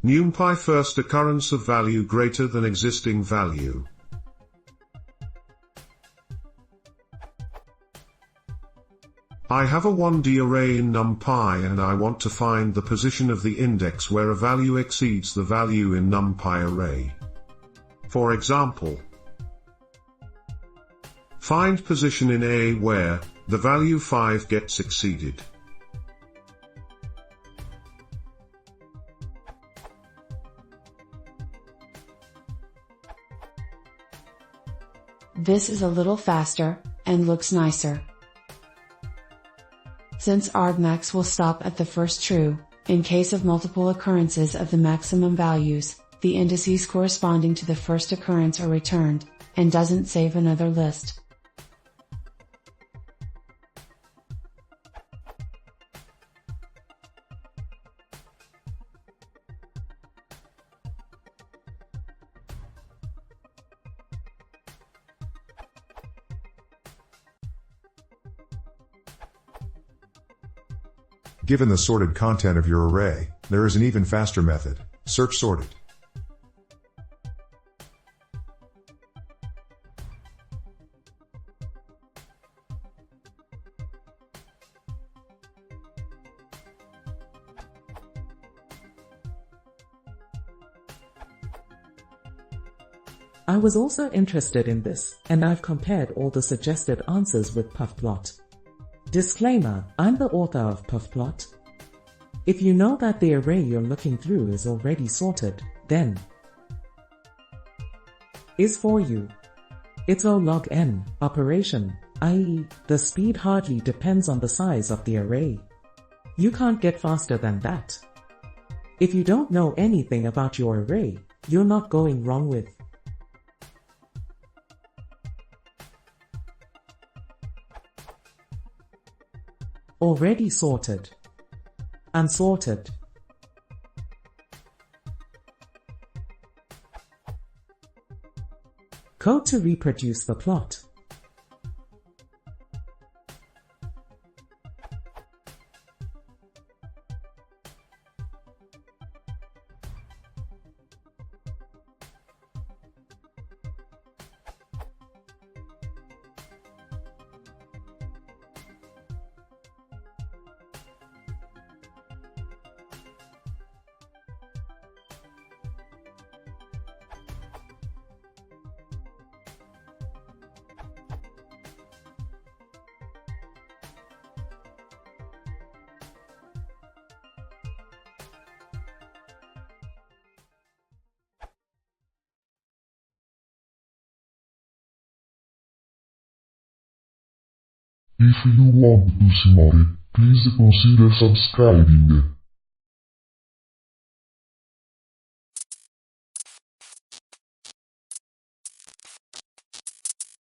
Numpy first occurrence of value greater than existing value. I have a 1D array in Numpy and I want to find the position of the index where a value exceeds the value in Numpy array. For example, find position in A where the value 5 gets exceeded. This is a little faster, and looks nicer. Since argmax will stop at the first true, in case of multiple occurrences of the maximum values, the indices corresponding to the first occurrence are returned, and doesn't save another list. Given the sorted content of your array, there is an even faster method: search sorted. I was also interested in this, and I've compared all the suggested answers with puffplot. Disclaimer, I'm the author of puffplot. If you know that the array you're looking through is already sorted, then is for you. It's O log n operation, i.e., the speed hardly depends on the size of the array. You can't get faster than that. If you don't know anything about your array, you're not going wrong with already sorted, unsorted. Code to reproduce the plot. If you want to see more, please consider subscribing.